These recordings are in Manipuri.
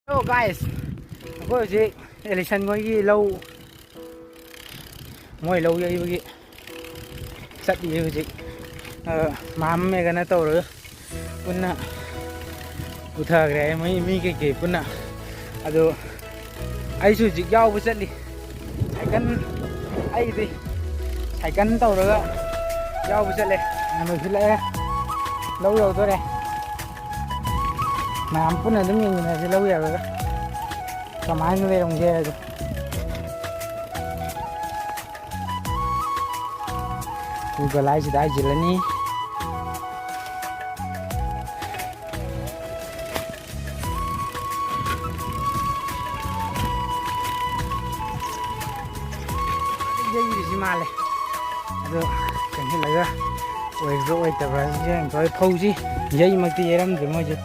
Hello guys, aku hojik election ngoi lâu ngoi lâu vậy bagi sat đi hojik mam me kana tau rồi punna utha gre mai mi ke punna ado ai su jik yau bu sat đi sai kan ai đi sai kan tau rồi yau bu sat le noi khile lâu rồi tôi đây mà punna dum ni na si lâu rồi kamay nu verong je rồi uga lai si dai jilani ye si male ado kan hi laga oi ro oi ta ba je toi phau ji ye mak ti yeram de mo je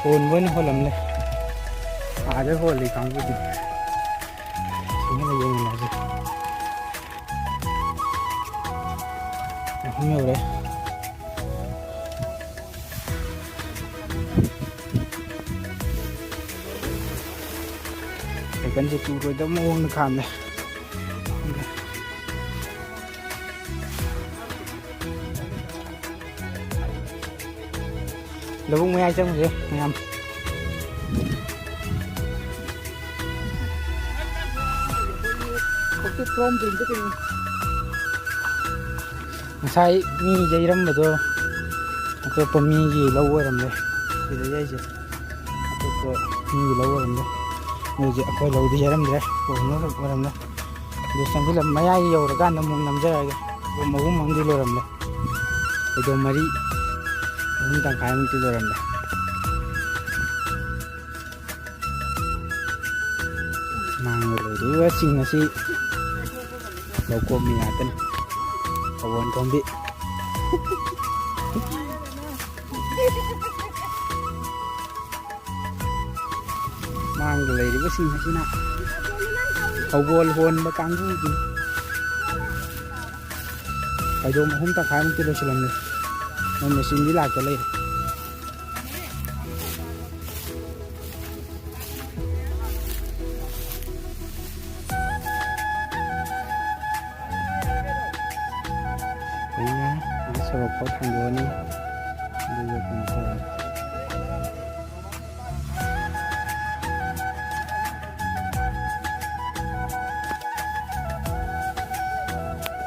hồn với nó làm này cái hồn thì không có gì chỉ là gì là gì không nhiều đấy phải cần dịch vụ rồi tao mua được làm này đâu có nghe xong gì em Chrome pin cái sai mi dây râm mà tôi tôi mi gì lâu rồi làm đây thì đấy dây gì tôi mi gì lâu rồi làm đây người gì coi lâu thì râm đấy còn nó rồi làm đây để xem cái làm máy ai nhiều rồi gan nó muốn làm ra cái rồi mà cũng mang đi lo làm đây cái đồ mari cũng đang khai mình đi lo làm đây mang người đi với xin là gì lâu cô mình à tên kawan kombi mang cái này đi với xin hay nào hầu gôn hôn mà căng vui gì phải đồ mà không ta khai một cái đồ xí làm này mình xin đi lại cho lên solo có thằng đồ này bây giờ còn chờ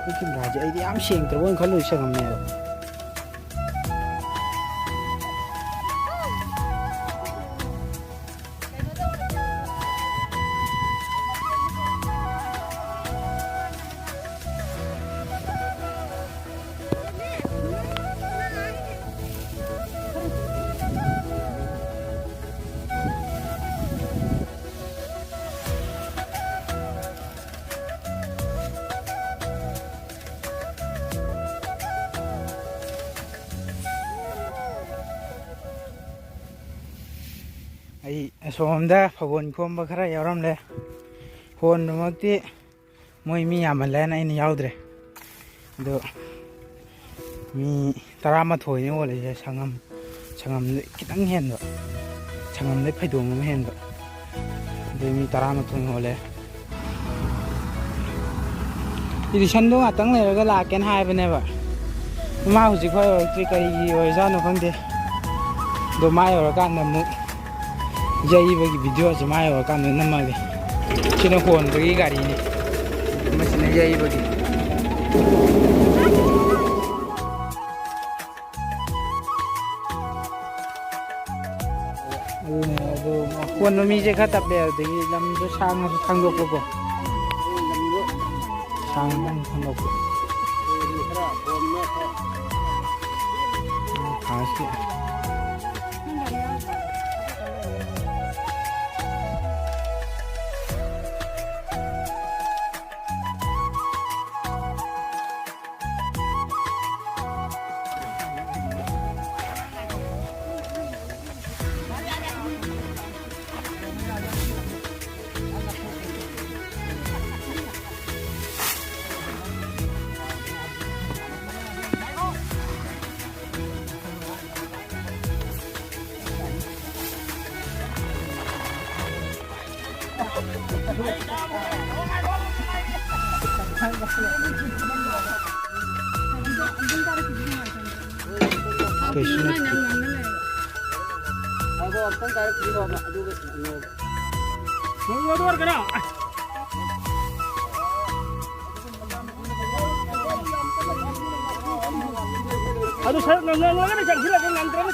cái kim gà vậy đi ám xiềng từ bên khó lùi sang làm nào Somda phawon khom ba khara yaram le hon makti moi mi yaman le na ini yaudre do mi tarama thoi ni ole je sangam kitang hen do sangam le phaidong ma hen do de mi tarama thoi ole idi sando atang le ga la ken hai bane ba ma hu ji khoi tri kai oi ja no khang de do mai ora kan na mu dây với video chỉ mai ở căn nữa năm mai trên nó hồn với cái gari này mà chỉ là dây với hồn nó mi sẽ khát tập bèo thì làm cho sang thăng độ của sang thăng độ khá xịn ಅದು ಸರ್ ನಾನು ಜಂಗಿಲ್ಲ ನಂತರ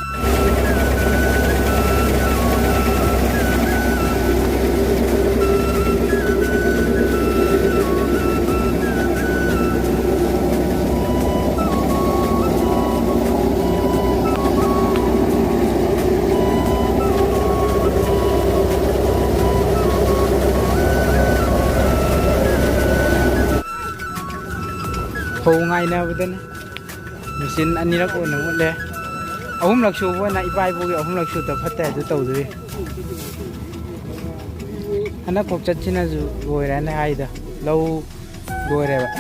Hầu ngày nào vậy tên mình xin anh nhớ cô nữa lên ông lạc sụp với này vai vô ông lạc sụp tập phát tài từ tàu rồi anh đã cuộc chất trên là rồi đấy này hay đó lâu rồi đấy bạn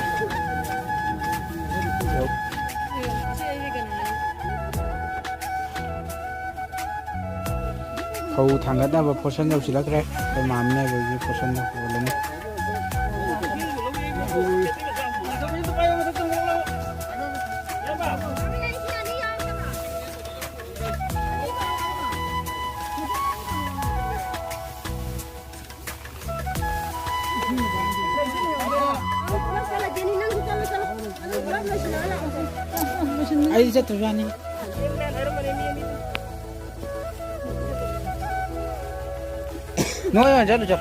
hầu thằng đó là portion đâu chỉ là cái mắm này với cái portion đâu lên ai sẽ tự ra đi nói mà chết rồi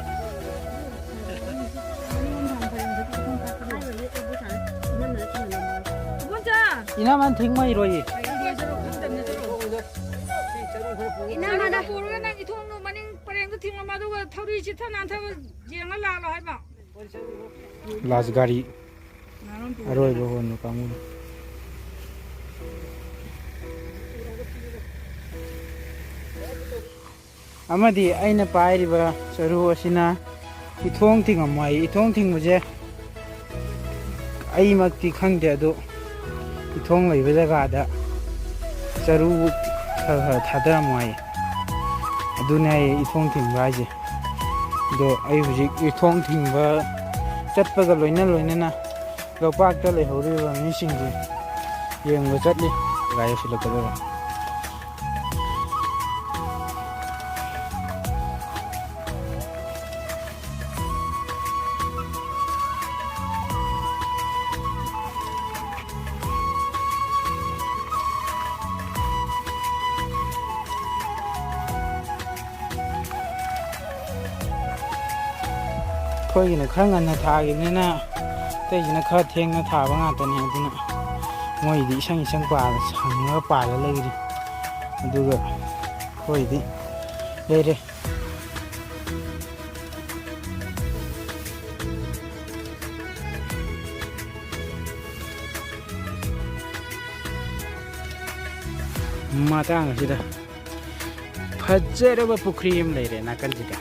이나만 댕마이 로이 이나마다 보르가 이 통로 마ning 빠랭도 팅마마도 털이 지타 난타고 예nga 라로 하이바 라스가리 아로이 보고는 까문 아마디 아이나 파이리바 서루어시나 이통 팅엄마이 이통 팅무제 아이막티 칸데도 이통 레이버 자가다 서루 타더라 모이 아두네 이통 팅바 이제 도 아이 후직 이통 팅바 ꯆꯠꯄꯒ ꯂꯣꯏꯅꯅ ꯂꯣꯛꯄꯥꯛꯇ ꯂꯩꯍꯧꯔꯤꯕ ꯃꯤꯁꯤꯡꯁꯦ ꯌꯦꯡꯕ ꯆꯠꯂꯤ ꯒꯥꯔꯤ ꯁꯤꯜꯂꯛꯀꯗꯕ ꯑꯩꯈꯣꯏꯒꯤꯅ ꯈꯔ ꯉꯟꯅ ꯊꯥꯈꯤꯕꯅꯤꯅ ꯑꯇꯩꯁꯤꯅ ꯈꯔ ꯊꯦꯡꯅ ꯊꯥꯕ ꯉꯥꯛꯇꯅꯤ ꯑꯗꯨꯅ ꯃꯣꯏꯗꯤ ꯏꯁꯪ ꯏꯁꯪ ꯄꯥꯜꯂ ꯁꯪꯉꯒ ꯄꯥꯜꯂ ꯂꯩꯔꯤ ꯑꯗꯨꯒ ꯑꯩꯈꯣꯏꯗꯤ ꯂꯩꯔꯦ ꯃꯇꯥꯡ ꯑꯁꯤꯗ ꯐꯖꯔꯕ ꯄꯨꯈ꯭ꯔꯤ ꯑꯃ ꯂꯩꯔꯦ ꯅꯥꯀꯟꯁꯤꯗ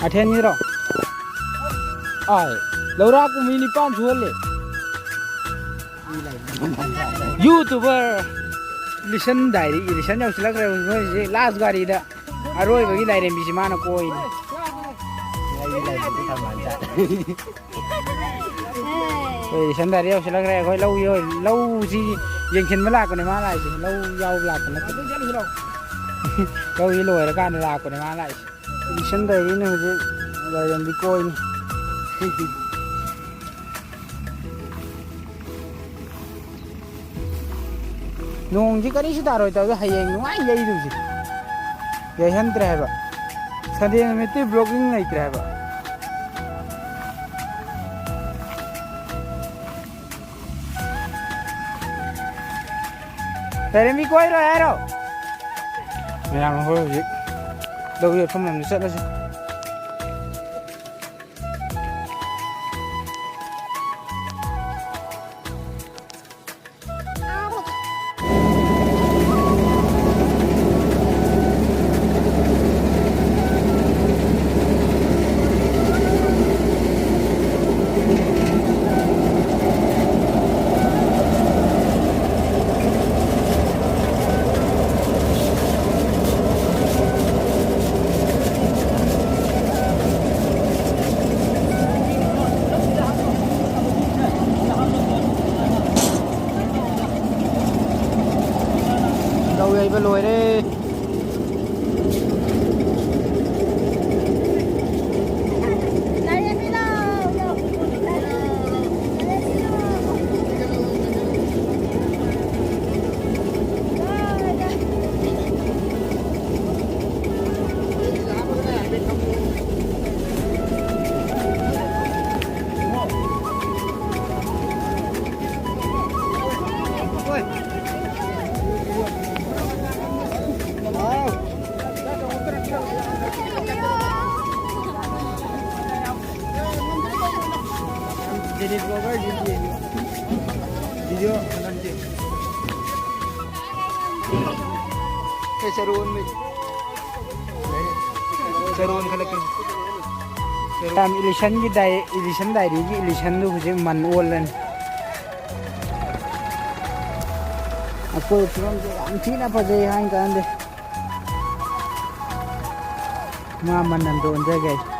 अठेन रो आए लौरा को मिनी पान झोले YouTuber listen diary listen jau silak re je last gari da aroi bagi daire mi si mana koi ni lisan dari jau silak re koi lau yo lau si yang khin mala ko ne ma lai si lau jau la ko na lau yi loi ra kan la ko ne ma lai lisan dari ne je la yang di koi ni nong ji kari si taro ta hayeng ngai yai du ji yai han tre ba sadeng me te blogging nai tre ba tere mi koi ro ero me làm ho ji đâu giờ không làm được sợ đâu ไปลอยได้Sarun khalakin tam election gi dai election dai ri gi election du huje man olan akoi from je am thina paje hang kan de ma man nan don je guys